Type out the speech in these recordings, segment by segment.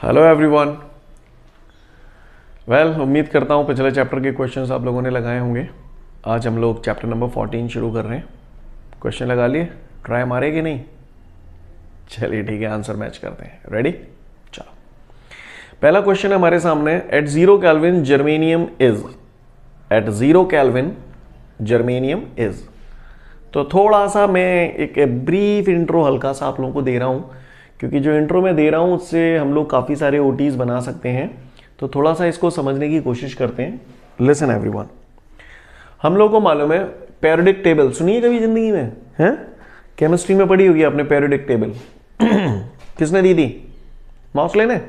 Hello everyone. उम्मीद करता हूँ पिछले चैप्टर के क्वेश्चंस आप लोगों ने लगाए होंगे। आज हम लोग चैप्टर नंबर 14 शुरू कर रहे हैं। क्वेश्चन लगा लिए, ट्राई मारे कि नहीं? चलिए ठीक है, आंसर मैच करते हैं। रेडी? चलो, पहला क्वेश्चन है हमारे सामने। At 0 kelvin germanium is, at 0 kelvin germanium is. तो थोड़ा सा मैं एक ब्रीफ इंट्रो हल्का सा आप लोगों को दे रहा हूँ, क्योंकि जो इंट्रो मैं दे रहा हूँ उससे हम लोग काफ़ी सारे ओटीज बना सकते हैं। तो थोड़ा सा इसको समझने की कोशिश करते हैं। लिसन एवरीवन, हम लोग को मालूम है पेरियोडिक टेबल, सुनिए कभी जिंदगी में? हैं, केमिस्ट्री में पढ़ी होगी आपने पेरियोडिक टेबल। किसने दी थी? मॉसले ने?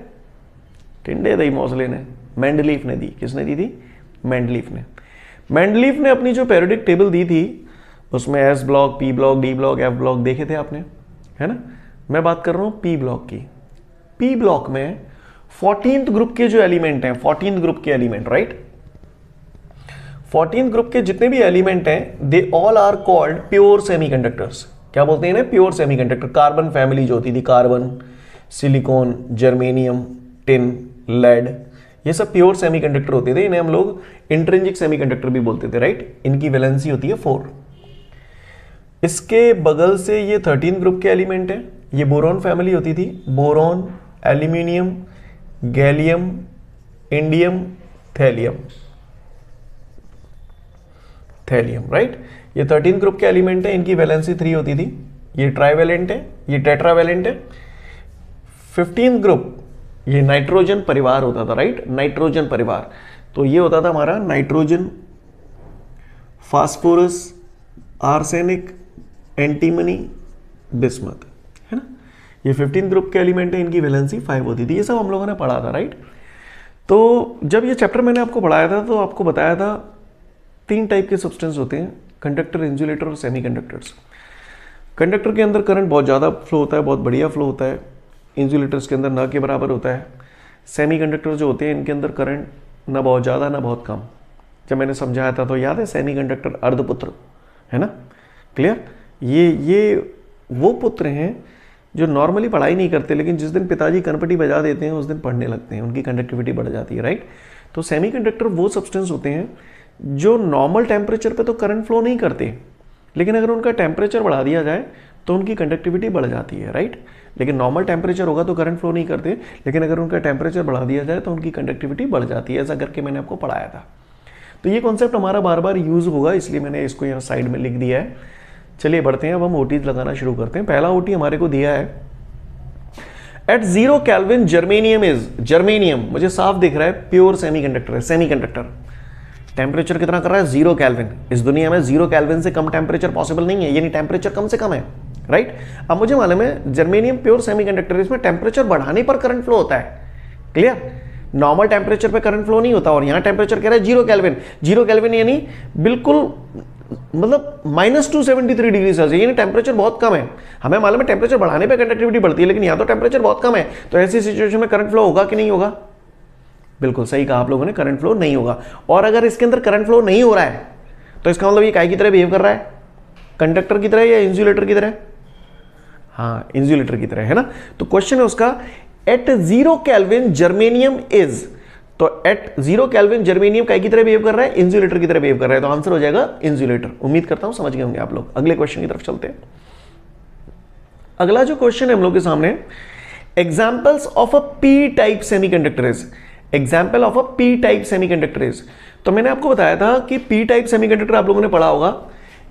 टिंडे दी मॉसले ने? मेंडलीफ ने दी। किसने दी थी? मेंडलीफ ने। मेंडलीफ ने अपनी जो पेरियोडिक टेबल दी थी उसमें S block, P block, D block, F block देखे थे आपने, है ना? मैं बात कर रहा हूं पी ब्लॉक की। पी ब्लॉक में 14th ग्रुप के जो एलिमेंट हैं, 14th ग्रुप के एलिमेंट, राइट? 14th ग्रुप के जितने भी एलिमेंट हैं they all are called pure semiconductors. क्या बोलते हैं ना? Pure semiconductor. कार्बन फैमिली जो होती थी, carbon, silicon, germanium, tin, lead, ये सब प्योर सेमीकंडक्टर होते थे। इन्हें हम लोग इंट्रिंसिक सेमीकंडक्टर भी बोलते थे, राइट? इनकी वैलेंसी होती है 4। इसके बगल से ये 13 ग्रुप के एलिमेंट है, ये बोरॉन फैमिली होती थी। Boron, aluminium, gallium, indium, thallium, thallium, right? ये 13 ग्रुप के एलिमेंट है, इनकी वैलेंसी 3 होती थी। ये ट्राइवेलेंट है, ये टेट्रावेलेंट है। 15th ग्रुप ये नाइट्रोजन परिवार होता था, राइट? नाइट्रोजन परिवार। तो ये होता था हमारा nitrogen, phosphorus, arsenic, antimony, bismuth, है ना? ये 15 ग्रुप के एलिमेंट है, इनकी वैलेंसी 5 होती थी। ये सब हम लोगों ने पढ़ा था, राइट? तो जब ये चैप्टर मैंने आपको पढ़ाया था तो आपको बताया था 3 टाइप के सब्सटेंस होते हैं, कंडक्टर, इंसुलेटर और सेमीकंडक्टर्स। कंडक्टर के अंदर करंट बहुत ज़्यादा फ्लो होता है, बहुत बढ़िया फ्लो होता है। इंसुलेटर्स के अंदर न के बराबर होता है। सेमीकंडक्टर जो होते हैं इनके अंदर करंट ना बहुत ज़्यादा ना बहुत कम। जब मैंने समझाया था तो याद है, सेमीकंडक्टर अर्धपुत्र, है ना? क्लियर? ये वो पुत्र हैं जो नॉर्मली पढ़ाई नहीं करते, लेकिन जिस दिन पिताजी कनपटी बजा देते हैं उस दिन पढ़ने लगते हैं, उनकी कंडक्टिविटी बढ़ जाती है, राइट? तो सेमीकंडक्टर वो सब्सटेंस होते हैं जो नॉर्मल टेम्परेचर पे तो करंट फ्लो नहीं करते, लेकिन अगर उनका टेम्परेचर बढ़ा दिया जाए तो उनकी कंडक्टिविटी बढ़ जाती है, राइट? लेकिन नॉर्मल टेम्परेचर होगा तो करंट फ्लो नहीं करते, लेकिन अगर उनका टेम्परेचर बढ़ा दिया जाए तो उनकी कंडक्टिविटी बढ़ जाती है। ऐसा करके मैंने आपको पढ़ाया था। तो ये कॉन्सेप्ट हमारा बार बार यूज होगा, इसलिए मैंने इसको यहाँ साइड में लिख दिया है। चलिए बढ़ते हैं, अब हम ओटीज लगाना शुरू करते हैं। पहला ओटी हमारे को दिया है, at 0 kelvin germanium is. Germanium मुझे साफ दिख रहा है प्योर सेमीकंडक्टर है, सेमीकंडक्टर। टेम्परेचर कितना कर रहा है? 0 केल्विन। इस दुनिया में 0 केल्विन से कम टेम्परेचर पॉसिबल नहीं है, यानी टेम्परेचर कम से कम है, राइट? अब मुझे मालूम है जर्मेनियम प्योर सेमीकंडक्टर, इसमें टेम्परेचर बढ़ाने पर करंट फ्लो होता है। क्लियर? नॉर्मल टेम्परेचर पे करंट फ्लो नहीं होता, और यहां टेम्परेचर कह रहा है 0 केल्विन। 0 केल्विन यानी बिल्कुल मतलब -273 डिग्री सेल्सियस, यानी टेम्परेचर बहुत कम है। हमें मालूम है टेम्परेचर बढ़ाने पे कंडक्टिविटी बढ़ती है, लेकिन यहां तो टेम्परेचर बहुत कम है। तो ऐसी सिचुएशन में करंट फ्लो होगा कि नहीं होगा? बिल्कुल सही कहा आप लोगों ने, करंट फ्लो नहीं होगा। और अगर इसके अंदर करंट फ्लो नहीं हो रहा है तो इसका मतलब ये काय की तरह बिहेव कर रहा है? कंडक्टर की तरह या इंसुलेटर की तरह? हाँ, इंसुलेटर की तरह, है ना? तो क्वेश्चन है उसका, एट 0 केल्विन जर्मेनियम इज। तो एट 0 केल्विन जर्मेनियम काय की तरह बिहेव कर रहा है? इंसुलेटर की तरह बिहेव कर रहा है। तो आंसर हो जाएगा इंसुलेटर। उम्मीद करता हूं समझ गए होंगे आप लोग। अगले क्वेश्चन की तरफ चलते हैं। अगला जो क्वेश्चन है हम लोग के सामने, examples of a P type semiconductor is. Example of a P type semiconductor is. तो मैंने आपको बताया था कि पी टाइप सेमीकंडक्टर आप लोगों ने पढ़ा होगा,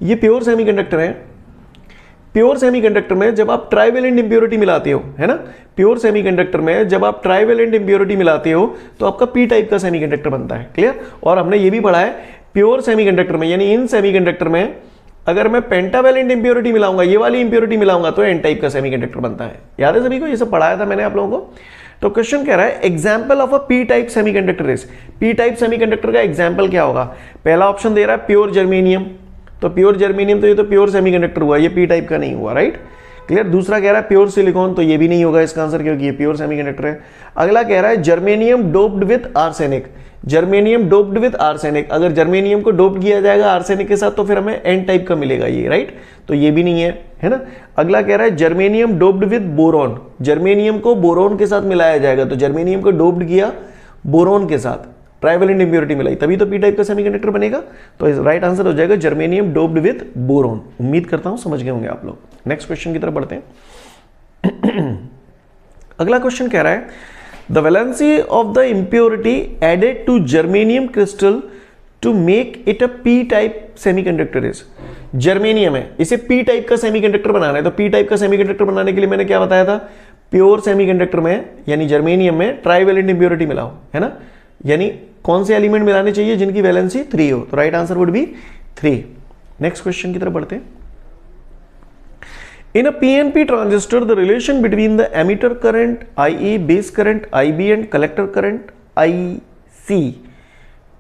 ये प्योर सेमीकंडक्टर है। प्योर सेमीकंडक्टर में जब आप ट्राइवेलेंट इंप्योरिटी मिलाते हो, है ना? प्योर सेमीकंडक्टर में जब आप ट्राइवेलेंट इंप्योरिटी मिलाते हो तो आपका पी टाइप का सेमीकंडक्टर बनता है। क्लियर? और हमने ये भी पढ़ा है प्योर सेमीकंडक्टर में, यानी इन सेमीकंडक्टर में अगर मैं पेंटावेलेंट इंप्योरिटी मिलाऊंगा, ये वाली इंप्योरिटी मिलाऊंगा, तो एन टाइप का सेमीकंडक्टर बनता है। याद है सभी को? ये सब पढ़ाया था मैंने आप लोगों को। तो क्वेश्चन कह रहा है, example of a P type semiconductor is. P type semiconductor का एग्जाम्पल क्या होगा? पहला ऑप्शन दे रहा है प्योर जर्मेनियम। तो प्योर जर्मेनियम, तो ये तो प्योर सेमीकंडक्टर हुआ, ये पी टाइप का नहीं हुआ, राइट? क्लियर? दूसरा कह रहा है प्योर सिलिकॉन, तो ये भी नहीं होगा इसका आंसर, क्योंकि ये प्योर सेमीकंडक्टर है। अगला कह रहा है germanium doped with arsenic. Germanium doped with arsenic, अगर जर्मेनियम को डोप किया जाएगा आर्सेनिक के साथ तो फिर हमें एन टाइप का मिलेगा ये, राइट? तो ये भी नहीं है, है ना। अगला कह रहा है germanium doped with boron, germanium को बोरॉन के साथ मिलाया जाएगा, तो जर्मेनियम को डोप्ड किया बोरॉन के साथ, ट्राइवेलेंट इंप्योरिटी मिलाई, तभी तो पी टाइप का सेमीकंडक्टर बनेगा। तो राइट आंसर हो जाएगा जर्मेनियम डोप्ड विद बोरॉन। उम्मीद करता हूं समझ गए होंगे आप लोग। नेक्स्ट क्वेश्चन की तरफ बढ़ते हैं। अगला क्वेश्चन कह रहा है the valency of the impurity added to germanium crystal to make it a P type semiconductor is, germanium है, इसे पी टाइप का सेमीकंडक्टर बनाना है, तो पी टाइप का सेमीकंडक्टर बनाने के लिए मैंने क्या बताया था, प्योर सेमीकंडक्टर में यानी जर्मेनियम में ट्राइवेलेंट इंप्योरिटी मिलाओ, है ना, यानी कौन से एलिमेंट मिलाने चाहिए जिनकी वैलेंसी 3 हो, तो right answer would be 3। Next question की तरफ बढ़ते हैं। In a PNP transistor, the relation between the emitter current IE, base current IB and collector current IC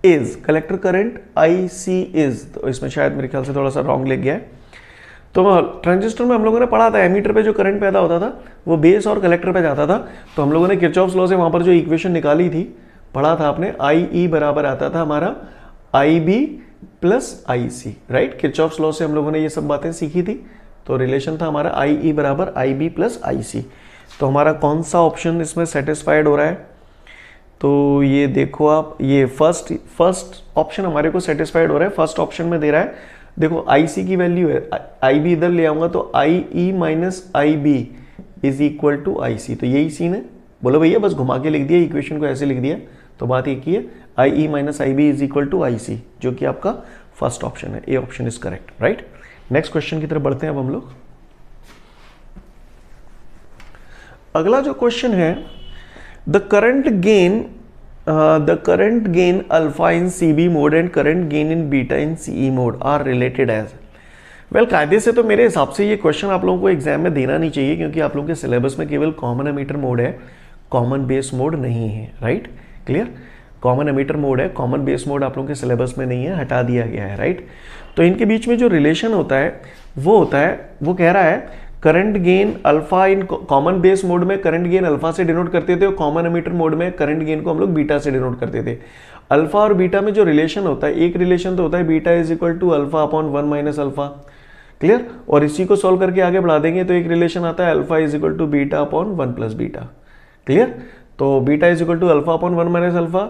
is, collector current IC is, तो इसमें शायद मेरे ख्याल से थोड़ा सा रॉन्ग लिख गया है। तो ट्रांजिस्टर में हम लोगों ने पढ़ा था एमीटर पे जो करंट पैदा होता था वो बेस और कलेक्टर पे जाता था, तो हम लोगों ने किरचॉफ्स लॉ से वहां पर जो इक्वेशन निकाली थी पढ़ा था आपने, IE बराबर आता था हमारा IB plus IC, right. Kirchhoff's law से हम लोगों ने ये सब बातें सीखी थी, तो रिलेशन था हमारा IE बराबर IB प्लस IC। तो हमारा कौन सा ऑप्शन इसमें सेटिस्फाइड हो रहा है, तो ये देखो आप, ये फर्स्ट ऑप्शन हमारे को सेटिस्फाइड हो रहा है, फर्स्ट ऑप्शन में दे रहा है, देखो IC की वैल्यू है, IB इधर ले आऊंगा तो IE minus IB is equal to IC, तो यही सीन है। बोलो भैया बस घुमा के लिख दिया, इक्वेशन को ऐसे लिख दिया, तो बात एक ही है, IE minus IB is equal to IC, जो कि आपका फर्स्ट ऑप्शन है, A option is correct, right. Next question की तरफ बढ़ते हैं अब हम लोग। अगला जो क्वेश्चन है, the current gain alpha in CB mode and current gain in beta in CE mode are related as, well कायदे से तो मेरे हिसाब से ये क्वेश्चन आप लोगों को एग्जाम में देना नहीं चाहिए, क्योंकि आप लोगों के सिलेबस में केवल कॉमन एमीटर मोड है, कॉमन बेस मोड नहीं है, right, clear. Common emitter mode है, कॉमन बेस मोड आप लोगों के सिलेबस में नहीं है, हटा दिया गया है, राइट। तो इनके बीच में जो रिलेशन होता है वो वो कह रहा है current gain alpha in common base mode में करंट गेन अल्फा से डिनोट करते थे और कॉमन एमीटर मोड में करंट गेन को हम लोग बीटा से डिनोट करते थे। अल्फा और बीटा में जो रिलेशन होता है, एक रिलेशन तो होता है beta is equal to alpha upon 1 minus alpha, clear. और इसी को सॉल्व करके आगे बढ़ा देंगे तो एक रिलेशन आता है alpha is equal to beta upon 1 plus beta, clear. तो beta is equal to alpha upon 1 minus alpha,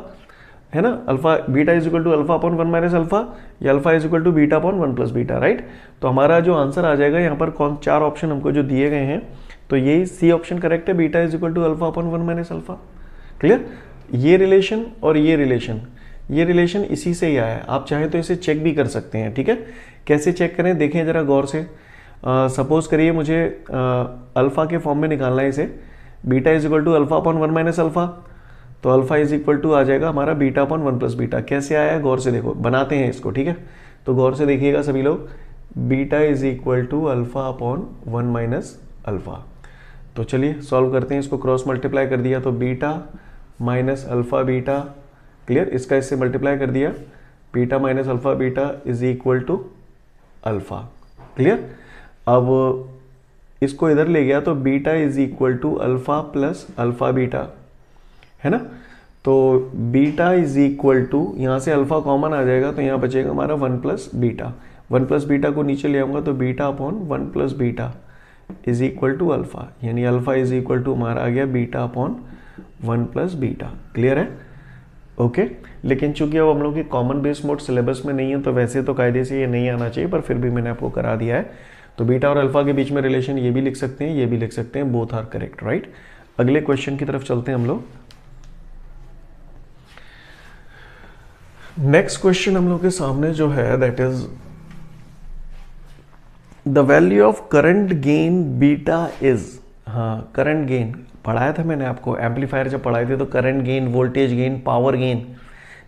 है ना, alpha beta is equal to alpha upon 1 minus alpha, या alpha is equal to beta upon 1 plus beta, right. तो हमारा जो answer आ जाएगा यहाँ पर कौन, 4 ऑप्शन हमको जो दिए गए हैं, तो यही सी ऑप्शन करेक्ट है, beta is equal to alpha upon 1 minus alpha, clear. ये रिलेशन और ये रिलेशन इसी से ही आया है, आप चाहें तो इसे चेक भी कर सकते हैं, ठीक है। कैसे चेक करें देखें जरा गौर से। सपोज करिए मुझे अल्फा के फॉर्म में निकालना है इसे, beta is equal to alpha upon 1 minus alpha, तो अल्फा इज इक्वल टू आ जाएगा हमारा बीटा अपॉन 1 प्लस बीटा। कैसे आया है गौर से देखो, बनाते हैं इसको, ठीक है। तो गौर से देखिएगा सभी लोग, beta is equal to alpha upon 1 minus alpha. तो चलिए सॉल्व करते हैं इसको, क्रॉस मल्टीप्लाई कर दिया तो beta minus alpha beta, clear. इसका इससे मल्टीप्लाई कर दिया, beta minus alpha beta is equal to alpha, clear. अब इसको इधर ले गया तो beta is equal to alpha plus alpha beta, है ना। तो बीटा इज इक्वल टू, यहाँ से अल्फा कॉमन आ जाएगा तो यहाँ बचेगा हमारा 1 प्लस बीटा, 1 प्लस बीटा को नीचे ले आऊँगा तो beta upon 1 plus beta is equal to alpha, यानी अल्फा इज इक्वल टू हमारा आ गया beta upon 1 plus beta, clear है, ओके। लेकिन चूंकि अब हम लोग की कॉमन बेस मोड सिलेबस में नहीं है तो वैसे तो कायदे से ये नहीं आना चाहिए, पर फिर भी मैंने आपको करा दिया है। तो बीटा और अल्फा के बीच में रिलेशन ये भी लिख सकते हैं, ये भी लिख सकते हैं, बोथ आर करेक्ट, राइट। अगले क्वेश्चन की तरफ चलते हैं हम लोग। नेक्स्ट क्वेश्चन हम लोग के सामने जो है that is the value of current gain beta is, हाँ करंट गेन पढ़ाया था मैंने आपको, एम्पलीफायर जब पढ़ाए थे तो current gain, voltage gain, power gain,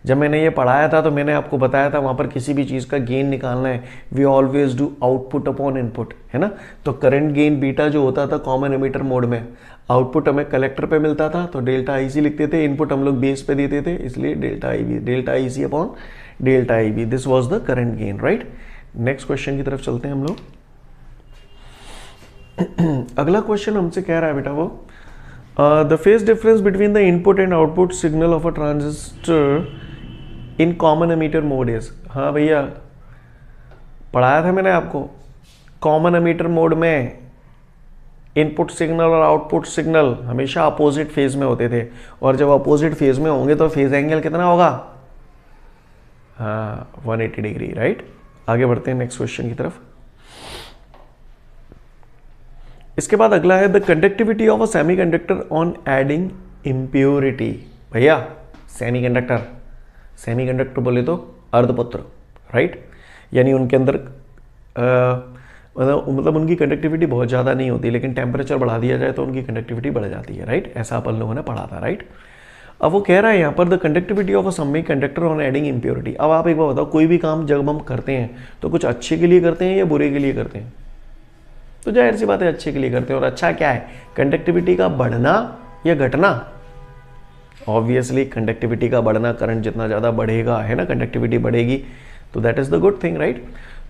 जब मैंने ये पढ़ाया था तो मैंने आपको बताया था वहाँ पर किसी भी चीज़ का गेन निकालना है, we always do output upon input, है ना। तो करंट गेन बीटा जो होता था कॉमन एमीटर मोड में, आउटपुट हमें कलेक्टर पे मिलता था तो डेल्टा IC लिखते थे, इनपुट हम लोग बेस पे देते थे, इसलिए delta IC upon delta IB, this was the current gain, right. Next question की तरफ चलते हैं हम लोग। अगला क्वेश्चन हमसे कह रहा है बेटा वो, the phase difference between the input and output signal of a transistor in common emitter mode is, हाँ भैया पढ़ाया था मैंने आपको, कॉमन एमीटर मोड में इनपुट सिग्नल और आउटपुट सिग्नल हमेशा अपोजिट फेज में होते थे, और जब अपोजिट फेज में होंगे तो फेज एंगल कितना होगा? हाँ, 180 डिग्री, राइट। आगे बढ़ते हैं नेक्स्ट क्वेश्चन की तरफ। इसके बाद अगला है the conductivity of a semiconductor on adding impurity. भैया सेमीकंडक्टर बोले तो अर्धपत्र, राइट, यानी उनके अंदर मतलब उनकी कंडक्टिविटी बहुत ज़्यादा नहीं होती, लेकिन टेम्परेचर बढ़ा दिया जाए तो उनकी कंडक्टिविटी बढ़ जाती है, राइट। ऐसा अपन लोगों ने पढ़ा था, राइट। अब वो कह रहा है यहाँ पर the conductivity of a semiconductor on adding impurity. अब आप एक बार बताओ, कोई भी काम जब हम करते हैं तो कुछ अच्छे के लिए करते हैं या बुरे के लिए करते हैं? तो जाहिर सी बात है अच्छे के लिए करते हैं। और अच्छा क्या है, कंडक्टिविटी का बढ़ना या घटना? ऑब्वियसली कंडक्टिविटी का बढ़ना, करंट जितना ज़्यादा बढ़ेगा, है ना, कंडक्टिविटी बढ़ेगी, तो that is the good thing, right.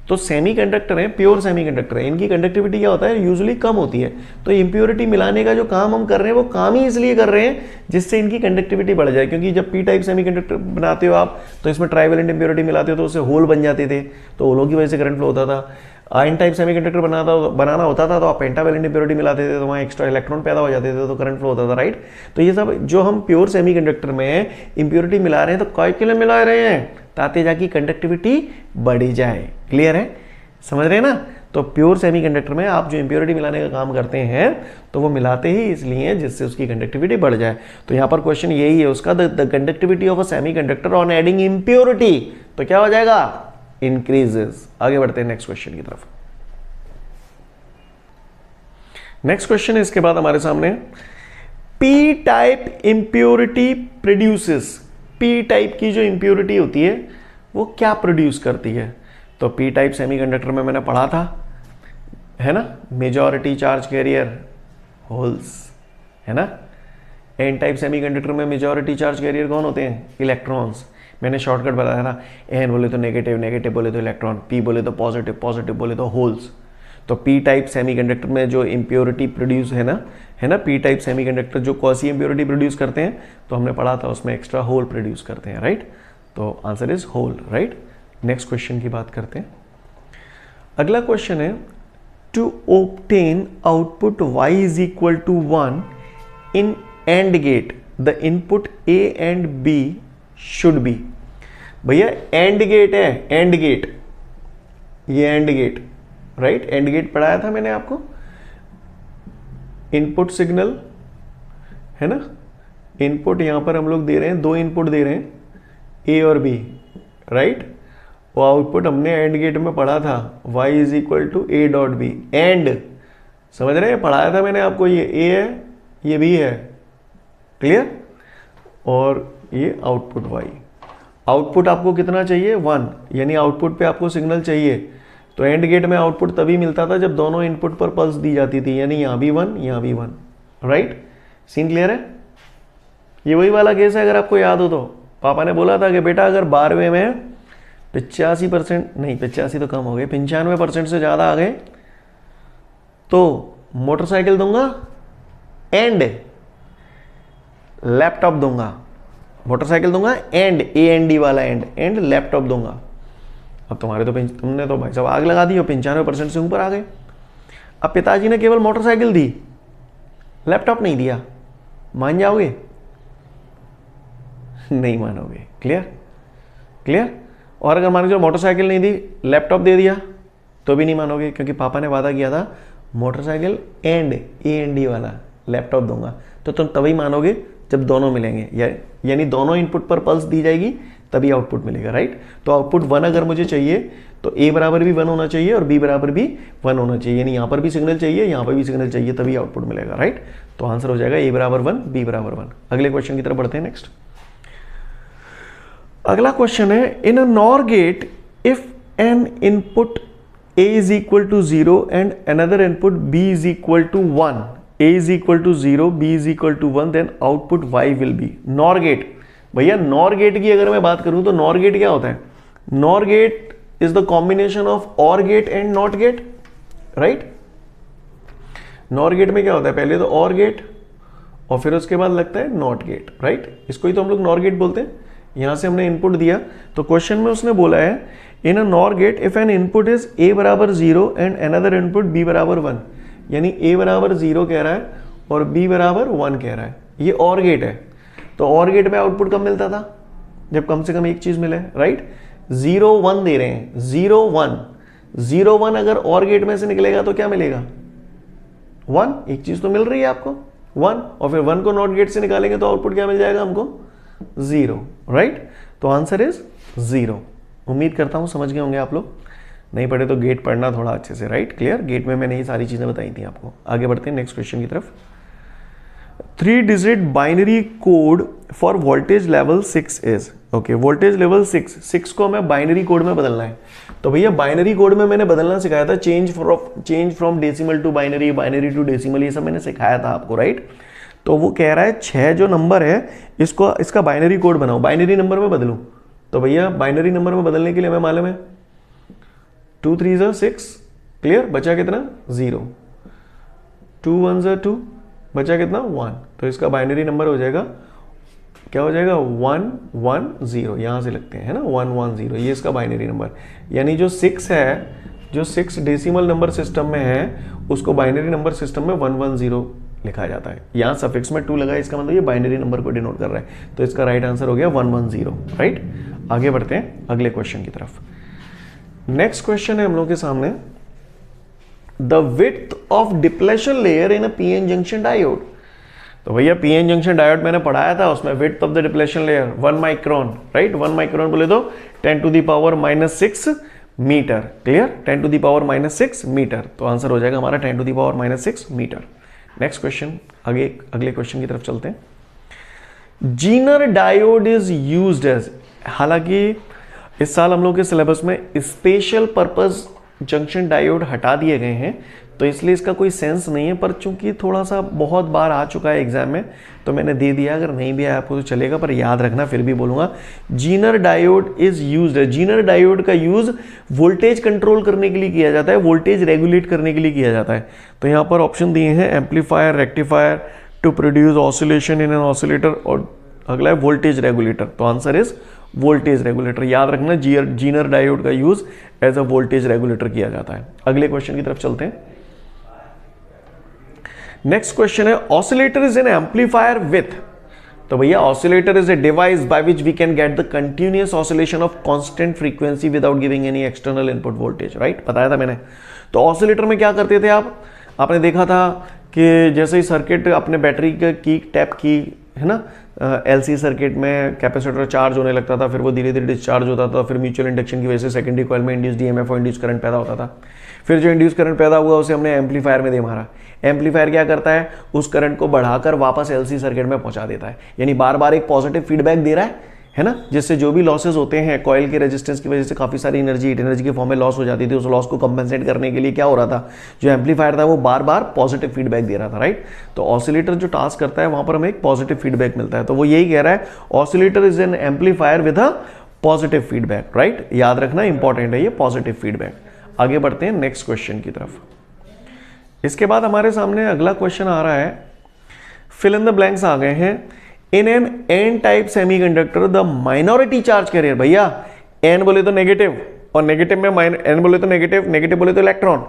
तो सेमीकंडक्टर है, प्योर सेमीकंडक्टर है, इनकी कंडक्टिविटी क्या होता है, यूजुअली कम होती है। तो इम्प्योरिटी मिलाने का जो काम हम कर रहे हैं वो काम ही इसलिए कर रहे हैं जिससे इनकी कंडक्टिविटी बढ़ जाए, क्योंकि जब पी टाइप सेमीकंडक्टर बनाते हो आप तो इसमें ट्राइवेलेंट इम्प्योरिटी मिलाते हो तो उससे होल बन जाते थे, तो होलों की वजह से करंट फ्लो होता था। आयन टाइप सेमीकंडक्टर बनाना होता था तो आप पेंटावेलेंट इम्प्योरिटी मिलाते थे तो वहाँ एक्स्ट्रा इलेक्ट्रॉन पैदा हो जाते थे तो करंट फ्लो होता था, राइट। तो ये सब जो हम प्योर सेमीकंडक्टर में इम्प्योरिटी मिला रहे हैं तो काय के लिए मिला रहे हैं? ताकि जाके कंडक्टिविटी बढ़ी जाए। क्लियर है, समझ रहे हैं ना। तो प्योर सेमीकंडक्टर में आप जो इम्प्योरिटी मिलाने का काम करते हैं तो वो मिलाते ही इसलिए जिससे उसकी कंडक्टिविटी बढ़ जाए। तो यहाँ पर क्वेश्चन यही है उसका, the conductivity of a semiconductor on adding impurity, तो क्या हो जाएगा? इंक्रीजेस। आगे बढ़ते हैं नेक्स्ट क्वेश्चन की तरफ। नेक्स्ट क्वेश्चन इसके बाद हमारे सामने P type impurity produces. P type की जो इंप्योरिटी होती है वो क्या प्रोड्यूस करती है? तो पी टाइप सेमीकंडक्टर में मैंने पढ़ा था, है ना, मेजॉरिटी चार्ज कैरियर होल्स, है ना। एन टाइप सेमीकंडक्टर में मेजॉरिटी चार्ज कैरियर कौन होते हैं? इलेक्ट्रॉन्स। मैंने शॉर्टकट बताया था, एन बोले तो नेगेटिव, नेगेटिव बोले तो इलेक्ट्रॉन, पी बोले तो पॉजिटिव, पॉजिटिव बोले तो होल्स। तो पी टाइप सेमीकंडक्टर में जो इम्प्योरिटी प्रोड्यूस है ना, पी टाइप सेमीकंडक्टर जो कौन सी इम्प्योरिटी प्रोड्यूस करते हैं तो हमने पढ़ा था उसमें एक्स्ट्रा होल प्रोड्यूस करते हैं, राइट। तो answer is hole, right. Next question की बात करते हैं। अगला क्वेश्चन है to obtain output y is equal to 1 in and gate the input a and b should be. भैया एंड गेट है, एंड गेट, ये and gate, right. And gate पढ़ाया था मैंने आपको, इनपुट सिग्नल, है ना, इनपुट यहां पर हम लोग दे रहे हैं, दो इनपुट दे रहे हैं a और b, राइट। वो आउटपुट हमने एंड गेट में पढ़ा था, y is equal to a dot B. And समझ रहे हैं, पढ़ाया था मैंने आपको, ये a है, ये b है, क्लियर। और ये आउटपुट y। आउटपुट आपको कितना चाहिए? 1, यानी आउटपुट पे आपको सिग्नल चाहिए। तो एंड गेट में आउटपुट तभी मिलता था जब दोनों इनपुट पर पल्स दी जाती थी, यानी यहाँ भी 1, यहाँ भी 1, राइट। सीन क्लियर है। ये वही वाला केस है, अगर आपको याद हो तो पापा ने बोला था कि बेटा अगर 12वें में 85% नहीं, 85 तो कम हो गए, 95% से ज़्यादा आ गए तो मोटरसाइकिल दूंगा एंड लैपटॉप दूंगा। मोटरसाइकिल दूंगा एंड AND वाला एंड लैपटॉप दूंगा। अब तुम्हारे तो तुमने तो भाई साहब आग लगा दी और 95% से ऊपर आ गए। अब पिताजी ने केवल मोटरसाइकिल दी, लैपटॉप नहीं दिया, मान जाओगे? नहीं मानोगे। Clear, clear. और अगर मान लो मोटरसाइकिल नहीं दी, लैपटॉप दे दिया तो भी नहीं मानोगे, क्योंकि पापा ने वादा किया था मोटरसाइकिल एंड AND वाला लैपटॉप दूंगा। तो तुम तभी मानोगे जब दोनों मिलेंगे, यानी दोनों इनपुट पर पल्स दी जाएगी तभी आउटपुट मिलेगा, राइट। तो आउटपुट 1 अगर मुझे चाहिए तो A बराबर भी 1 होना चाहिए और B बराबर भी 1 होना चाहिए, यानी यहाँ पर भी सिग्नल चाहिए, यहाँ पर भी सिग्नल चाहिए, तभी आउटपुट मिलेगा, राइट। तो आंसर हो जाएगा A बराबर 1, B बराबर 1। अगले क्वेश्चन की तरफ बढ़ते हैं। नेक्स्ट अगला क्वेश्चन है in a NOR gate if an input A is equal to 0 and another input B is equal to 1, A is equal to 0, B is equal to 1, then output Y will be। Nor gate, भैया nor gate की अगर मैं बात करूं तो nor gate क्या होता है? NOR gate is the combination of OR gate and NOT gate, right. NOR gate में क्या होता है? पहले तो और गेट और फिर उसके बाद लगता है नॉट गेट, राइट। इसको ही तो हम लोग नॉर गेट बोलते हैं। यहाँ से हमने इनपुट दिया, तो क्वेश्चन में उसने बोला है in a NOR gate if an input is a बराबर 0 एंड अनदर इनपुट b बराबर 1, यानी a बराबर 0 कह रहा है और b बराबर 1 कह रहा है। ये और गेट है, तो और गेट में आउटपुट कब मिलता था? जब कम से कम एक चीज मिले, राइट। 0 1 दे रहे हैं, 0 1 0 1 अगर और गेट में से निकलेगा तो क्या मिलेगा? 1, एक चीज तो मिल रही है आपको 1, और फिर 1 को नॉट गेट से निकालेंगे तो आउटपुट क्या मिल जाएगा हमको? 0, राइट। तो आंसर इज 0। उम्मीद करता हूं समझ गए होंगे आप लोग। नहीं पढ़े तो गेट पढ़ना थोड़ा अच्छे से, राइट, क्लियर। गेट में मैंने ये सारी चीजें बताई थी आपको। आगे बढ़ते हैं नेक्स्ट क्वेश्चन की तरफ। 3 digit binary code for voltage level 6 is, okay, voltage level 6 को हमें बाइनरी कोड में बदलना है। तो भैया बाइनरी कोड में मैंने बदलना सिखाया था, change from decimal to binary, binary to decimal, ये सब मैंने सिखाया था आपको, राइट। तो वो कह रहा है 6 जो नंबर है इसका बाइनरी कोड बनाओ, बाइनरी नंबर में बदलूं। तो भैया बाइनरी नंबर में बदलने के लिए हमें मालूम है 2 3 6, क्लियर। बचा कितना? 0। 2 1 2, बचा कितना? 1। तो इसका बाइनरी नंबर हो जाएगा, क्या हो जाएगा? 1 1 0, यहां से लगते हैं, है ना, 1 1 0, ये इसका बाइनरी नंबर। यानी जो 6 है, जो 6 डेसिमल नंबर सिस्टम में है, उसको बाइनरी नंबर सिस्टम में 1 1 0 लिखा जाता है। यहां सफिक्स में 2 लगा है, इसका मतलब ये बाइनरी नंबर को डिनोट कर रहा है। तो इसका राइट आंसर हो गया 1 1 0, राइट। आगे बढ़ते हैं अगले क्वेश्चन की तरफ। नेक्स्ट क्वेश्चन है हम लोग के सामने, the width of depletion layer in a PN junction diode. तो भैया पीएन जंक्शन डायोड मैंने पढ़ाया था, उसमें width of the depletion layer 1 micron, right. 1 micron बोले तो 10⁻⁻6 मीटर, क्लियर, 10⁻⁻6 मीटर। तो आंसर हो जाएगा हमारा 10⁻⁻6 मीटर। नेक्स्ट क्वेश्चन, आगे अगले क्वेश्चन की तरफ चलते हैं। Zener diode is used as, हालांकि इस साल हम लोग के सिलेबस में स्पेशल पर्पस जंक्शन डायोड हटा दिए गए हैं, तो इसलिए इसका कोई सेंस नहीं है, पर चूंकि थोड़ा सा बहुत बार आ चुका है एग्जाम में तो मैंने दे दिया। अगर नहीं भी आया आपको तो चलेगा, पर याद रखना, फिर भी बोलूंगा, Zener diode is used. Zener diode का यूज वोल्टेज कंट्रोल करने के लिए किया जाता है, वोल्टेज रेगुलेट करने के लिए किया जाता है। तो यहाँ पर ऑप्शन दिए हैं amplifier, rectifier, to produce oscillation in an oscillator, और अगला है वोल्टेज रेगुलेटर। तो आंसर इज वोल्टेज रेगुलेटर। याद रखना जीनर डायोड का use as a voltage regulator किया जाता है। अगले क्वेश्चन की तरफ चलते हैं। नेक्स्ट क्वेश्चन है, oscillator is an amplifier with. तो भैया oscillator is a device by which we can get the continuous oscillation of constant frequency without giving any external input voltage, right, बताया था मैंने। तो ऑसिलेटर में क्या करते थे आपने देखा था कि जैसे ही सर्किट अपने बैटरी की टैप की, है ना, एलसी सर्किट में कैपेसिटर चार्ज होने लगता था, फिर वो धीरे धीरे डिस्चार्ज होता था, फिर म्यूचुअल इंडक्शन की वजह से सेकेंडरी कॉइल में इंड्यूस्ड ईएमएफ और इंड्यूस करंट पैदा होता था। फिर जो इंड्यूस करंट पैदा हुआ उसे हमने एम्पलीफायर में दे मारा। एम्पलीफायर क्या करता है, उस करंट को बढ़ाकर वापस एलसी सर्किट में पहुंचा देता है, यानी बार बार एक पॉजिटिव फीडबैक दे रहा है ना, जिससे जो भी लॉसेस होते हैं कॉइल के रेजिस्टेंस की वजह से काफी सारी एनर्जी हीट एनर्जी के फॉर्म में लॉस हो जाती थी, उस लॉस को कंपेंसेट करने के लिए क्या हो रहा था, जो एम्पलीफायर था वो बार बार पॉजिटिव फीडबैक दे रहा था, राइट। तो ऑसिलेटर जो टास्क करता है वहां पर हमें एक पॉजिटिव फीडबैक मिलता है। तो वो यही कह रहा है, oscillator is an amplifier with a positive feedback, right. याद रखना इंपॉर्टेंट है ये पॉजिटिव फीडबैक। आगे बढ़ते हैं नेक्स्ट क्वेश्चन की तरफ। इसके बाद हमारे सामने अगला क्वेश्चन आ रहा है, फिल इन द ब्लैंक्स आ गए हैं। In an N type semiconductor the minority charge carrier, भैया एन बोले तो नेगेटिव, और नेगेटिव में एन बोले तो नेगेटिव, नेगेटिव बोले तो इलेक्ट्रॉन।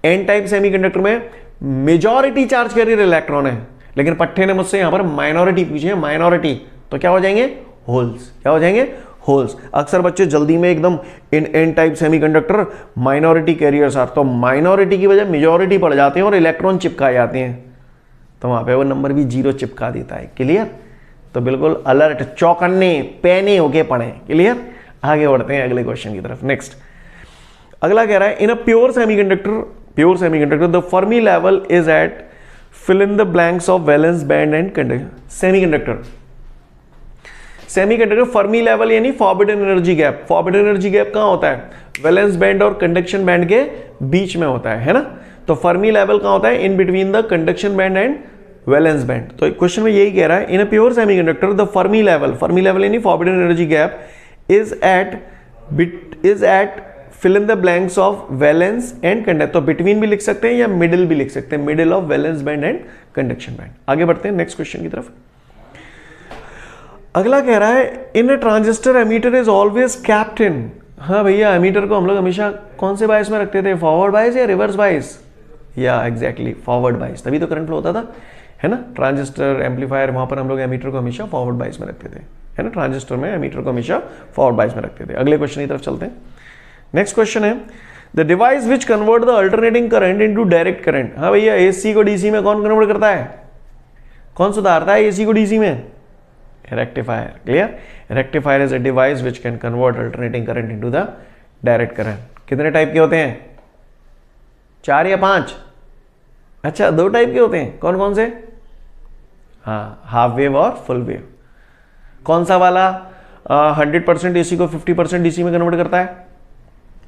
एन टाइप सेमीकंडक्टर में मेजॉरिटी चार्ज कैरियर इलेक्ट्रॉन है, लेकिन पट्टे ने मुझसे यहां पर माइनॉरिटी पूछी है, माइनॉरिटी, तो क्या हो जाएंगे, होल्स। क्या हो जाएंगे, होल्स। अक्सर बच्चे जल्दी में एकदम in N type semiconductor minority carriers are, तो माइनॉरिटी की वजह मेजॉरिटी पड़ जाते हैं और इलेक्ट्रॉन चिपका जाते हैं, तो वहां पे वो नंबर भी 0 चिपका देता है, क्लियर। तो बिल्कुल अलर्ट, चौकन्ने पैने होके पढ़े, क्लियर। आगे बढ़ते हैं अगले क्वेश्चन की तरफ। नेक्स्ट अगला कह रहा है, in a pure semiconductor the Fermi level is at, fill in the blanks of valence band and conduction. Semiconductor Fermi level यानी forbidden energy gap. Forbidden energy gap कहां होता है, वैलेंस बैंड और कंडक्शन बैंड के बीच में होता है ना। तो फर्मी लेवल कहां होता है, in between the conduction band and valence band. तो क्वेश्चन में यही कह रहा है, in a pure semiconductor the Fermi level यानी forbidden energy gap is at fill in the blanks of valence and conduction. तो बिटवीन भी लिख सकते हैं या मिडिल भी लिख सकते हैं, middle of valence band and conduction band. आगे बढ़ते हैं नेक्स्ट क्वेश्चन की तरफ। अगला कह रहा है in a transistor emitter is always kept in. हाँ भैया, एमीटर को हम लोग हमेशा कौन से बायस में रखते थे, फॉरवर्ड बायस या रिवर्स बायस? या एग्जैक्टली फॉरवर्ड बायस, तभी तो करंट फ्लो होता था, है ना। ट्रांजिस्टर एम्पलीफायर, वहां पर हम लोग एमीटर को हमेशा फॉरवर्ड बायस में रखते थे, है ना। ट्रांजिस्टर में एमीटर को हमेशा फॉरवर्ड बायस में रखते थे। अगले क्वेश्चन की तरफ चलते हैं। नेक्स्ट क्वेश्चन है the device which convert the alternating current into direct current. हाँ भैया, एसी को डीसी में कौन कन्वर्ट करता है, कौन सुधारता है एसी को डीसी में? Rectifier. Clear? Rectifier is a device which can convert alternating current into the direct current. कितने टाइप के होते हैं, 4 या 5? अच्छा, 2 टाइप के होते हैं। कौन कौन से? हाँ, हाफ वेव और फुल वेव। कौन सा वाला 100% एसी को 50% डीसी में कन्वर्ट करता है?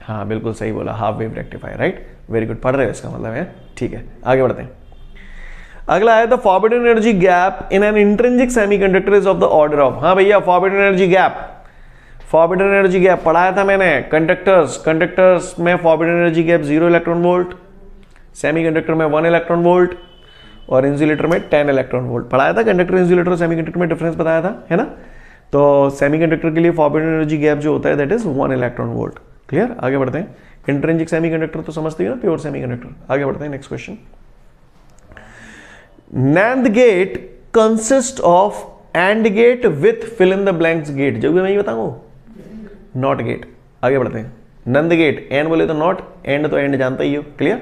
हाँ बिल्कुल सही बोला, half wave rectifier, right. Very good, पढ़ रहे हो इसका मतलब है। ठीक है, आगे बढ़ते हैं। अगला है the forbidden energy gap in an intrinsic semiconductor is of the order of. हाँ भैया, forbidden energy gap, forbidden energy gap पढ़ाया था मैंने। कंडक्टर्स में forbidden energy gap 0 electron volt, semiconductor में 1 इलेक्ट्रॉन वोल्ट और इंसुलेटर में 10 इलेक्ट्रॉन वोल्ट पढ़ाया था। कंडक्टर, इंसुलेटर और सेमीकंडक्टर में डिफरेंस बताया था, है ना। तो सेमीकंडक्टर के लिए फॉरबिडन एनर्जी गैप जो होता है that is 1 electron volt. Clear? आगे बढ़ते हैं। इंट्रिंसिक सेमीकंडक्टर तो समझते हो ना, प्योर सेमीकंडक्टर। आगे बढ़ते हैं, next question. NAND gate consist of AND gate with fill in the blanks gate. जो भी मैं ये बताऊं, नॉट गेट। आगे बढ़ते हैं। नंद गेट, एंड बोले तो नॉट, एंड तो एंड जानता ही हो। क्लियर?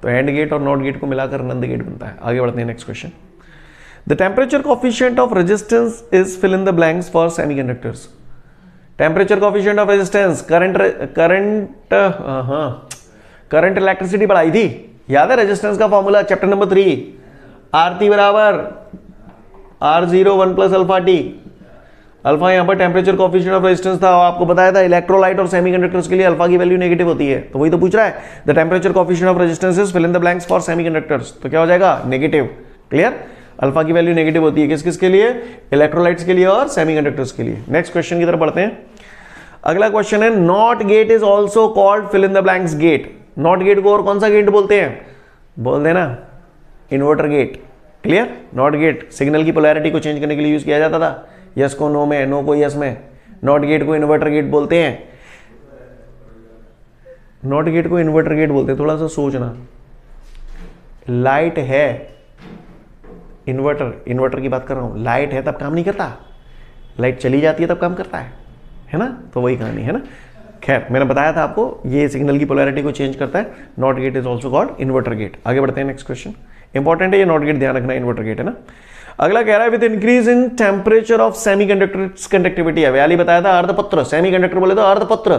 तो एंड गेट और नॉट गेट को मिलाकर नंद गेट बनता है। आगे बढ़ते हैं, next question. The temperature coefficient of resistance is fill in the blanks for semiconductors. Temperature coefficient of resistance, current electricity पढ़ाई थी, याद है? रेजिस्टेंस का फॉर्मूला चैप्टर नंबर 3, RT बराबर R0 1 plus alpha T. Alpha यहां पर टेम्परेचर कोफिशिएंट ऑफ रेजिस्टेंस था। आपको बताया था इलेक्ट्रोलाइट और सेमीकंडक्टर्स के लिए अल्फा की वैल्यू नेगेटिव होती है, तो वही तो पूछ रहा है। The temperature coefficient of resistance is fill in the blanks for semiconductors, तो क्या हो जाएगा? नेगेटिव। क्लियर? अल्फा की वैल्यू नेगेटिव होती है किस किस के लिए? इलेक्ट्रोलाइट्स के लिए और सेमीकंडक्टर्स के लिए। नेक्स्ट क्वेश्चन की तरफ बढ़ते हैं। अगला क्वेश्चन है NOT gate is also called fill in the blanks gate. NOT gate को और कौन सा गेट बोलते हैं? बोल देना, inverter gate. Clear? NOT gate signal की पोलैरिटी को चेंज करने के लिए यूज किया जाता था, यस को नो में, नो को यस में। नॉट गेट को इन्वर्टर गेट बोलते हैं। नॉट गेट को इन्वर्टर गेट बोलते हैं। थोड़ा सा सोचना, लाइट है, इन्वर्टर की बात कर रहा हूं, लाइट है तब काम नहीं करता, लाइट चली जाती है तब काम करता है ना। तो वही कहानी है ना। खैर, मैंने बताया था आपको, ये सिग्नल की पोलैरिटी को चेंज करता है। NOT gate is also called inverter gate. आगे बढ़ते हैं, नेक्स्ट क्वेश्चन। इंपॉर्टेंट है ये नॉट गेट, ध्यान रखना, इन्वर्टर गेट है ना। अगला कह रहा है with increase in temperature of semiconductor conductivity है। वैली बताया था अर्धपत्र, सेमीकंडक्टर बोले तो अर्धपत्र।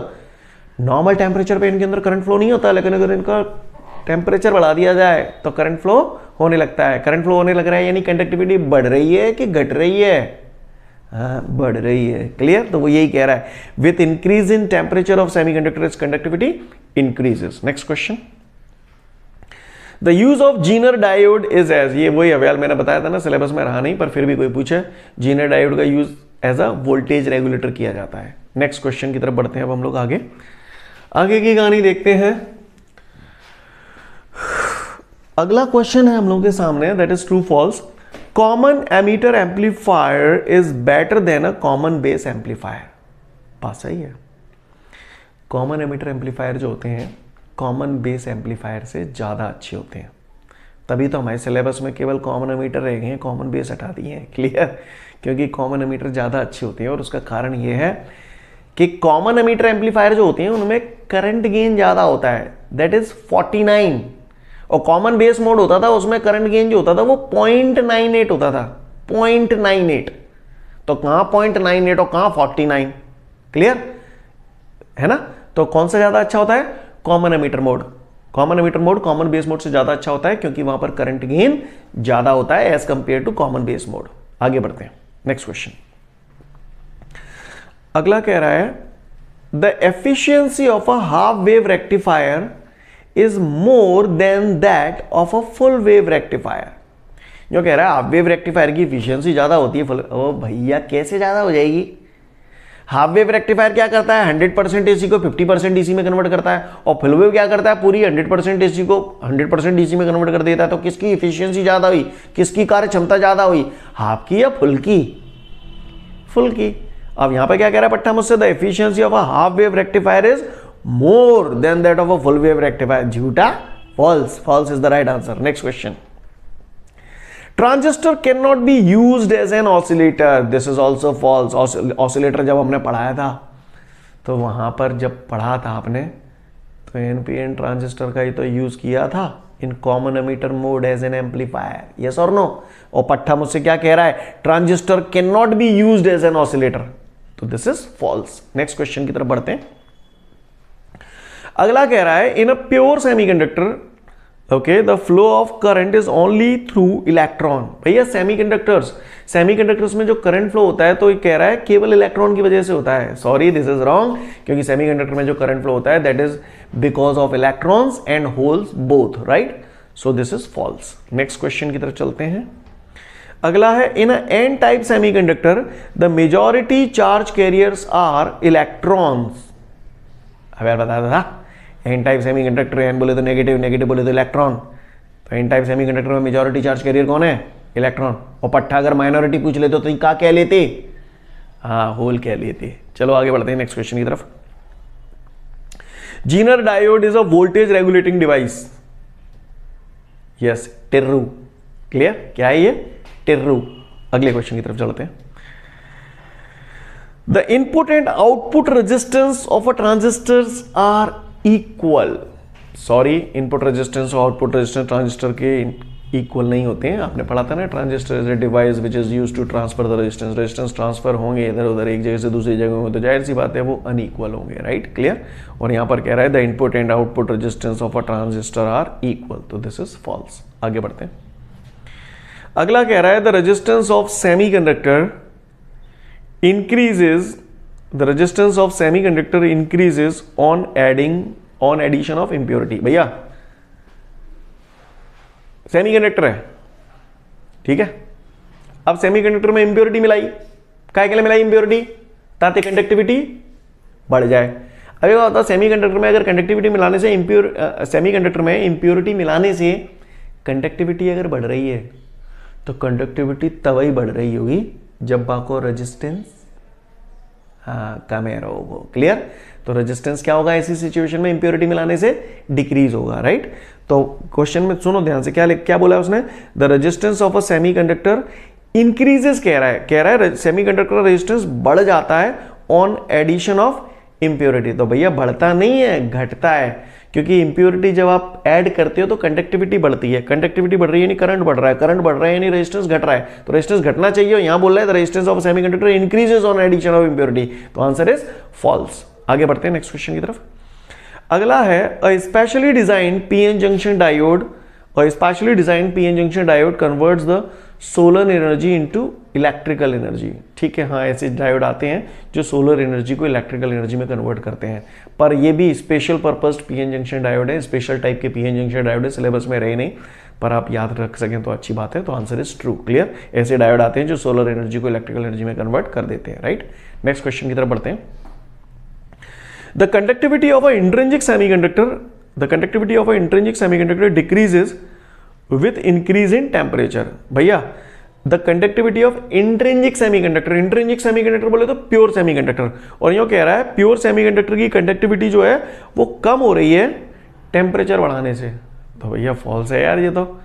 नॉर्मल टेम्परेचर पे इनके अंदर करंट फ्लो नहीं होता, लेकिन अगर इनका टेम्परेचर बढ़ा दिया जाए तो करंट फ्लो होने लगता है। करंट फ्लो होने लग रहा है यानी कंडक्टिविटी बढ़ रही है कि घट रही है? हाँ, बढ़ रही है। क्लियर? तो वो यही कह रहा है with increase in temperature of semiconductor conductivity increases. Next question. The use of Zener diode is as, ये वही अवेल मैंने बताया था ना, सिलेबस में रहा नहीं पर फिर भी कोई पूछे, जीनर डायोड का use as a voltage regulator किया जाता है। नेक्स्ट क्वेश्चन की तरफ बढ़ते हैं अब हम लोग आगे की कहानी देखते हैं। अगला क्वेश्चन है हम लोग के सामने, that is true false. Common emitter amplifier is better than a common base amplifier. बात सही है। कॉमन एमीटर एम्पलीफायर जो होते हैं कॉमन बेस एम्पलीफायर से ज़्यादा अच्छे होते हैं। तभी तो हमारे सिलेबस में केवल कॉमन एमीटर रह गए हैं, कॉमन बेस हटा दिए हैं। क्लियर? क्योंकि कॉमन एमीटर ज़्यादा अच्छे होते हैं और उसका कारण ये है कि कॉमन एमीटर एम्पलीफायर जो होते हैं उनमें करंट गेन ज़्यादा होता है, दैट इज 49। और कॉमन बेस मोड होता था उसमें करंट गेन जो होता था वो 0.98 होता था, 0.98। तो कहाँ 0.98 और कहाँ 49? क्लियर है ना। तो कौन सा ज़्यादा अच्छा होता है? Common emitter mode. Common emitter mode common base mode से ज़्यादा अच्छा होता है क्योंकि वहां पर करंट गेन ज़्यादा होता है as compare to common base mode. आगे बढ़ते हैं, नेक्स्ट क्वेश्चन। अगला कह रहा है the efficiency of a half wave rectifier is more than that of a full wave rectifier. जो कह रहा है हाफ वेव रेक्टिफायर की एफिशिएंसी ज्यादा होती है फुल। ओ भैया, कैसे ज्यादा हो जाएगी? हाफ वेव रेक्टिफायर क्या करता है? 100% एसी को 50% डीसी में कन्वर्ट करता है, और फुल वेव क्या करता है? पूरी 100% एसी को 100% डीसी में कन्वर्ट कर देता है। तो किसकी एफिशिएंसी ज्यादा हुई, किसकी कार्य क्षमता ज्यादा हुई, हाफ की या फुल की? फुल की। अब यहां पे क्या कह रहा है पट्टा मुझसे, the efficiency of a half wave rectifier is more than that of a full wave rectifier. झूठा, false, false is the right answer. Next question, transistor can not be used as an oscillator, this is also false. Oscillator जब हमने पढ़ाया था तो वहां पर जब पढ़ा था आपने तो एनपीएन ट्रांजिस्टर का ही तो यूज किया था in common emitter mode as an amplifier, yes और नो। और पट्टा मुझसे क्या कह रहा है, transistor can not be used as an oscillator, तो this is false. Next question की तरफ बढ़ते हैं। अगला कह रहा है in a pure semiconductor, okay, the flow of current is only through electron. भैया सेमीकंडक्टर्स में जो करंट फ्लो होता है तो ये कह रहा है केवल इलेक्ट्रॉन की वजह से होता है। सॉरी, दिस इज रॉन्ग, क्योंकि सेमीकंडक्टर में जो करंट फ्लो होता है that is because of electrons and holes both, right. So this is false. Next question की तरफ चलते हैं। अगला है in N type semiconductor the majority charge carriers are electrons. अब यार बताया था एन टाइप सेमीकंडक्टर, एन बोले तो नेगेटिव, नेगेटिव बोले तो इलेक्ट्रॉन, तो एन टाइप सेमीकंडक्टर में मेजॉरिटी चार्ज कैरियर कौन है, इलेक्ट्रॉन। और पट्टा अगर माइनॉरिटी पूछ लेते तो क्या कह लेते, हाँ होल कह लेते। चलो आगे बढ़ते हैं नेक्स्ट क्वेश्चन की तरफ। Zener diode is a voltage regulating device, yes, Tirru, clear, क्या है ये, टिर्रू। अगले क्वेश्चन की तरफ चलते हैं। The input and output resistance of a transistors are equal. Sorry, input resistance और आउटपुट रेजिस्टेंस ट्रांजिस्टर के इक्वल नहीं होते हैं। आपने पढ़ा था ना, transistor is a device which is used to transfer the resistance. Resistance transfer होंगे इधर उधर एक जगह से दूसरी जगह में, तो जाहिर सी बात है वो अनइक्वल होंगे, राइट, क्लियर। और यहां पर कह रहा है the input and output resistance of a transistor are equal, तो दिस इज फॉल्स। आगे बढ़ते हैं। अगला कह रहा है the resistance of semiconductor increases, the resistance of semiconductor increases on addition of impurity। भैया सेमीकंडक्टर है, ठीक है, अब सेमीकंडक्टर में इंप्योरिटी मिलाई, काय के लिए मिलाई इंप्योरिटी, ताकि कंडक्टिविटी बढ़ जाए। अब क्या होता है सेमीकंडक्टर में, अगर कंडक्टिविटी मिलाने से सेमीकंडक्टर में इंप्योरिटी मिलाने से कंडक्टिविटी अगर बढ़ रही है तो कंडक्टिविटी तभी बढ़ रही होगी जब बाको रेजिस्टेंस कम है रहोगो, क्लियर। तो रेजिस्टेंस क्या होगा ऐसी सिचुएशन में, इंप्योरिटी मिलाने से डिक्रीज होगा, राइट। तो क्वेश्चन में सुनो ध्यान से, क्या बोला है उसने, the resistance of a semiconductor increases, कह रहा है सेमीकंडक्टर रेजिस्टेंस बढ़ जाता है ऑन एडिशन ऑफ इंप्योरिटी। तो भैया बढ़ता नहीं है, घटता है, क्योंकि इंप्योरिटी जब आप ऐड करते हो तो कंडक्टिविटी बढ़ती है, कंडक्टिविटी बढ़ रही है यानी करंट बढ़ रहा है, करंट बढ़ रहा है यानी रेजिस्टेंस घट रहा है, तो रेजिस्टेंस घटना चाहिए। यहां बोल रहा है the resistance of semiconductor increases on addition of impurity, तो आंसर इज फॉल्स। आगे बढ़ते हैं नेक्स्ट क्वेश्चन की तरफ। अगला है a specially designed PN junction diode, और specially designed PN junction diode converts the solar energy into electrical energy. ठीक है, हाँ ऐसे डायोड आते हैं जो सोलर एनर्जी को इलेक्ट्रिकल एनर्जी में कन्वर्ट करते हैं, पर ये भी special purpose PN junction diode है, स्पेशल टाइप के पीएन जंक्शन डायोड है, सिलेबस में रहे नहीं, पर आप याद रख सकें तो अच्छी बात है। तो आंसर इज ट्रू, क्लियर। ऐसे डायोड आते हैं जो सोलर एनर्जी को इलेक्ट्रिकल एनर्जी में कन्वर्ट कर देते हैं, राइट। नेक्स्ट क्वेश्चन की तरफ बढ़ते हैं। The conductivity of a intrinsic semiconductor decreases with increase in temperature। भैया the conductivity of intrinsic semiconductor बोले तो प्योर सेमीकंडक्टर, और यूं कह रहा है प्योर सेमीकंडक्टर की कंडक्टिविटी जो है वो कम हो रही है टेम्परेचर बढ़ाने से। तो भैया फॉल्स है यार, ये तो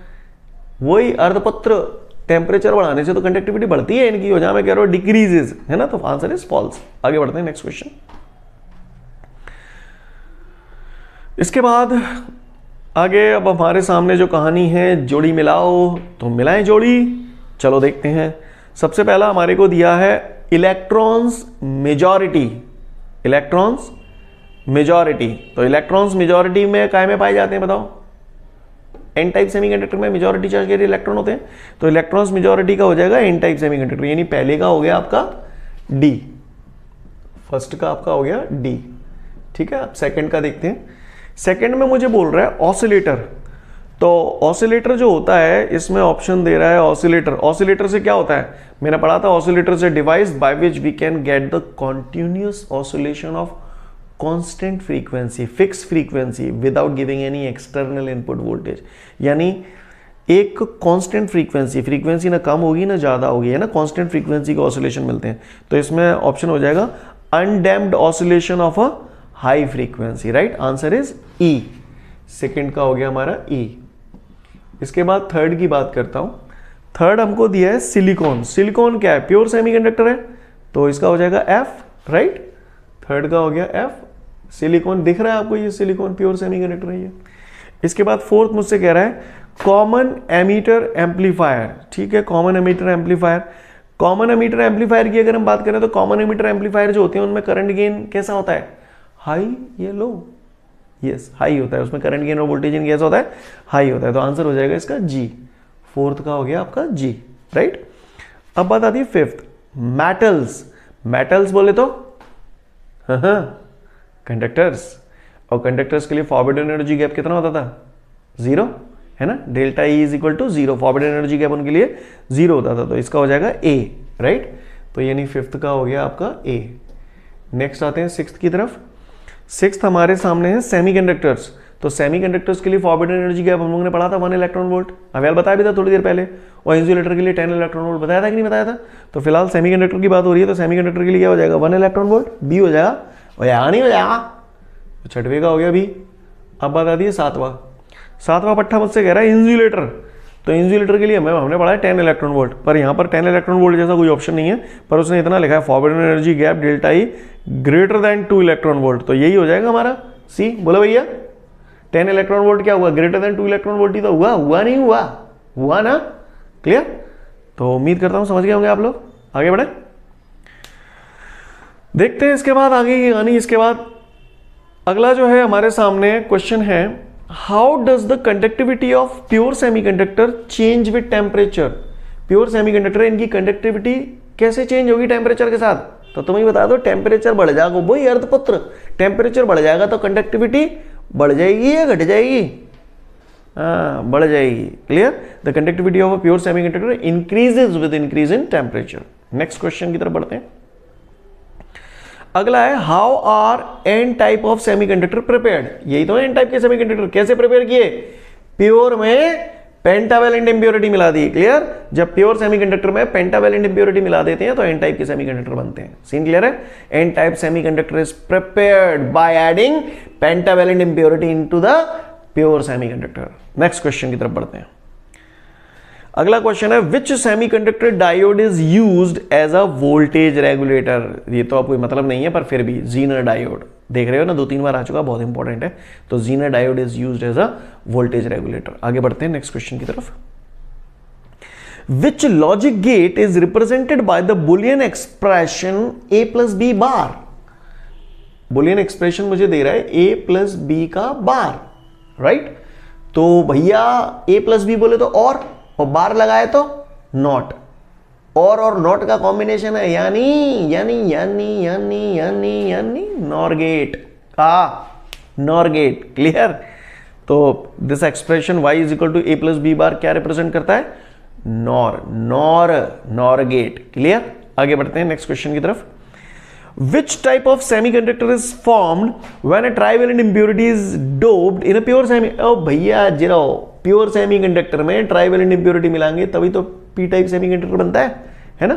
वही अर्धपत्र टेम्परेचर बढ़ाने से तो कंडक्टिविटी बढ़ती है इनकी, जहां मैं कह रहा हूं डिक्रीजेस, है ना, तो आंसर इज फॉल्स। आगे बढ़ते हैं नेक्स्ट क्वेश्चन। इसके बाद आगे अब हमारे सामने जो कहानी है जोड़ी मिलाओ, तो मिलाएं जोड़ी, चलो देखते हैं। सबसे पहला हमारे को दिया है इलेक्ट्रॉन्स मेजॉरिटी, तो इलेक्ट्रॉन्स मेजॉरिटी में काय में पाए जाते हैं बताओ, एन टाइप सेमीकंडक्टर में मेजॉरिटी चार्ज के इलेक्ट्रॉन होते हैं, तो इलेक्ट्रॉन्स मेजॉरिटी का हो जाएगा एन टाइप सेमीकंडक्टर, यानी पहले का हो गया आपका डी, फर्स्ट का आपका हो गया डी, ठीक है। अब सेकंड का देखते हैं। सेकंड में मुझे बोल रहा है ऑसिलेटर, तो ऑसिलेटर जो होता है इसमें ऑप्शन दे रहा है ऑसिलेटर से क्या होता है, मैंने पढ़ा था ऑसिलेटर से device by which we can get the continuous oscillation of constant frequency, fix frequency without giving any external input voltage. यानी एक कांस्टेंट फ्रीक्वेंसी ना कम होगी ना ज़्यादा होगी, है ना, कांस्टेंट फ्रीक्वेंसी के ऑसिलेशन मिलते हैं। तो इसमें ऑप्शन हो जाएगा undamped oscillation of a high frequency, right, answer is E. Second का हो गया हमारा ई। इसके बाद थर्ड की बात करता हूं। थर्ड हमको दिया है सिलिकॉन। सिलिकॉन क्या है, प्योर सेमीकंडक्टर है, तो इसका हो जाएगा एफ, राइट, थर्ड का हो गया एफ। सिलिकॉन दिख रहा है आपको, ये सिलिकॉन प्योर सेमीकंडक्टर है ये। इसके बाद फोर्थ मुझसे कह रहा है कॉमन एमीटर एम्पलीफायर, ठीक है, common emitter amplifier. Common emitter amplifier की अगर हम बात करें तो कॉमन एमीटर एम्पलीफायर जो होते हैं उनमें करंट गेन कैसा होता है, हाई या लो, यस हाई होता है, उसमें करंट गेन और वोल्टेज गेन कैसा होता है, हाई होता है। तो आंसर हो जाएगा इसका जी, फोर्थ का हो गया आपका जी, राइट। अब बात आती है फिफ्थ, मेटल्स। मेटल्स बोले तो कंडक्टर्स, और कंडक्टर्स के लिए फॉरवर्ड एनर्जी गैप कितना होता था, जीरो, है ना, delta E is equal to zero, forward energy gap उनके लिए जीरो होता था। तो इसका हो जाएगा ए, राइट। तो यानी फिफ्थ का हो गया आपका ए। नेक्स्ट आते हैं सिक्स्थ की तरफ। सिक्स्थ हमारे सामने है सेमीकंडक्टर्स। तो सेमीकंडक्टर्स के लिए फॉरवर्ड एनर्जी गैप हम लोगों ने पढ़ा था 1 इलेक्ट्रॉन वोल्ट, अवेल बताया भी था थोड़ी देर पहले, और इंसुलेटर के लिए 10 इलेक्ट्रॉन वोल्ट बताया था कि नहीं बताया था। तो फिलहाल सेमीकंडक्टर की बात हो रही है, तो सेमीकंडक्टर के लिए क्या हो जाएगा 1 इलेक्ट्रॉन वोल्ट, बी हो जाएगा, हो जाएगा नहीं हो जाएगा, तो छठवें का हो गया बी। अब बात आती है सातवां पट्टा मुझसे कह रहा है इंसुलेटर। तो इंसुलेटर के लिए हमने पढ़ा है 10 इलेक्ट्रॉन वोल्ट, पर यहाँ पर 10 इलेक्ट्रॉन वोल्ट जैसा कोई ऑप्शन नहीं है, पर उसने इतना लिखा है forward energy gap delta E greater than 2 electron volt. तो यही हो जाएगा हमारा सी। बोलो भैया 10 इलेक्ट्रॉन वोल्ट क्या हुआ, ग्रेटर देन 2 इलेक्ट्रॉन वोल्ट ही तो हुआ नहीं हुआ ना, क्लियर। तो उम्मीद करता हूं समझ गए होंगे आप लोग। आगे बढ़े, देखते हैं इसके बाद आगे की कहानी। इसके बाद अगला जो है हमारे सामने क्वेश्चन है, how does the conductivity of pure semiconductor change with temperature. Pure semiconductor इनकी कंडक्टिविटी कैसे चेंज होगी टेम्परेचर के साथ, तो तुम ही बता दो। टेम्परेचर बढ़ जाएगा, वही अर्धपुत्र, टेम्परेचर बढ़ जाएगा तो कंडक्टिविटी बढ़ जाएगी या घट जाएगी, हाँ बढ़ जाएगी, clear. The conductivity of a pure semiconductor increases with increase in temperature. Next question की तरफ बढ़ते हैं। अगला है how are N type of semiconductor prepared. यही तो है एन टाइप के सेमीकंडक्टर कैसे प्रिपेयर किए, प्योर में पेंटावैलेंट इंप्योरिटी मिला दी, क्लियर। जब प्योर सेमीकंडक्टर में पेंटावैलेंट इंप्योरिटी मिला देते हैं तो एन टाइप के सेमीकंडक्टर बनते हैं। सीन क्लियर है। N type semiconductor is prepared by adding pentavalent impurity into the pure semiconductor. Next question की तरफ बढ़ते हैं। अगला क्वेश्चन है which semiconductor diode is used as a voltage regulator. ये तो आपको मतलब नहीं है पर फिर भी जीनर डायोड देख रहे हो ना, 2-3 बार आ चुका, बहुत इंपॉर्टेंट है। तो Zener diode is used as a voltage regulator. आगे बढ़ते हैं नेक्स्ट क्वेश्चन की तरफ। Which logic gate is represented by the Boolean expression a plus B bar. Boolean expression मुझे दे रहा है a प्लस बी का बार, राइट। तो भैया a प्लस बी बोले तो और बार लगाए तो नॉट, और नॉट का कॉम्बिनेशन है यानी यानी यानी यानी यानी यानी नॉर गेट का नॉर गेट, क्लियर। तो this expression y is equal to a plus B bar क्या रिप्रेजेंट करता है, नॉर गेट, क्लियर। आगे बढ़ते हैं नेक्स्ट क्वेश्चन की तरफ। Which type of semiconductor is formed when a trivalent impurity is doped in a pure semi? ओ भैया zero, pure semiconductor में ट्राइवेलेंट इंप्योरिटी मिलाएंगे तभी तो पी टाइप सेमीकंडक्टर बनता है ना,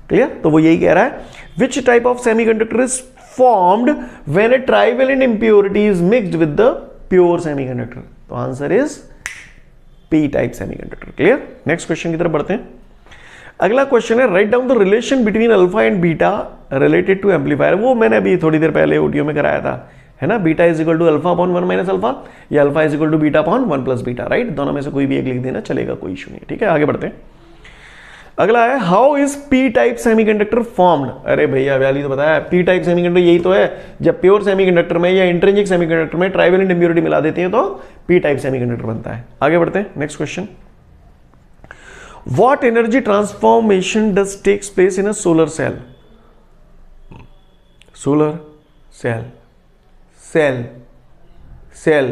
क्लियर। तो वो यही कह रहा है which type of semiconductor is formed when a trivalent impurity is mixed with the pure semiconductor. तो answer is P type semiconductor, clear. Next question की तरफ बढ़ते हैं। अगला क्वेश्चन है write down the relation between alpha and beta related to amplifier. वो मैंने अभी थोड़ी देर पहले ऑडियो में कराया था, है ना। Beta is equal to alpha upon 1 minus alpha, या alpha is equal to beta upon 1 plus beta, right. दोनों में से कोई भी एक लिख देना चलेगा, कोई इशू नहीं, ठीक है। आगे बढ़ते हैं। अगला है how is P type semiconductor formed. अरे भैया वैल्यू तो बताया, पी टाइप सेमीकंडक्टर यही तो है जब प्योर सेमीकंडक्टर में या इंट्रिंसिक सेमीकंडक्टर में ट्राइवेलेंट इंप्योरिटी मिला देती है तो पी टाइप सेमीकंडक्टर बनता है। आगे बढ़ते हैं next question. What energy transformation does takes place in a solar cell? Solar cell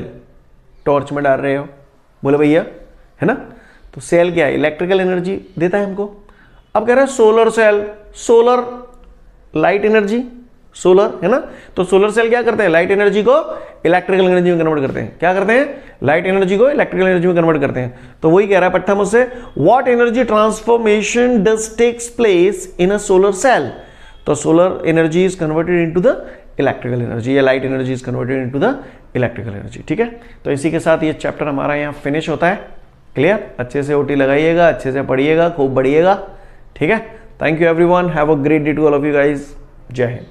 torch में डाल रहे हो, बोले भैया, है ना। तो सेल क्या है, इलेक्ट्रिकल एनर्जी देता है हमको। अब कह रहा है solar cell, solar light energy, solar, है ना। तो सोलर सेल क्या करते हैं, लाइट एनर्जी को इलेक्ट्रिकल एनर्जी में कन्वर्ट करते हैं। क्या करते हैं, लाइट एनर्जी को इलेक्ट्रिकल एनर्जी में कन्वर्ट करते हैं। तो वही कह रहा है पट्टा मुझसे, what energy transformation does takes place in a solar cell. तो solar energy is converted into the electrical energy, या light energy is converted into the electrical energy. ठीक है, तो इसी के साथ ये चैप्टर हमारा यहाँ फिनिश होता है। क्लियर, अच्छे से ओटी लगाइएगा, अच्छे से पढ़िएगा, खूब बढ़िएगा। ठीक है, thank you everyone, have a great day to all of you guys, जय हिंद।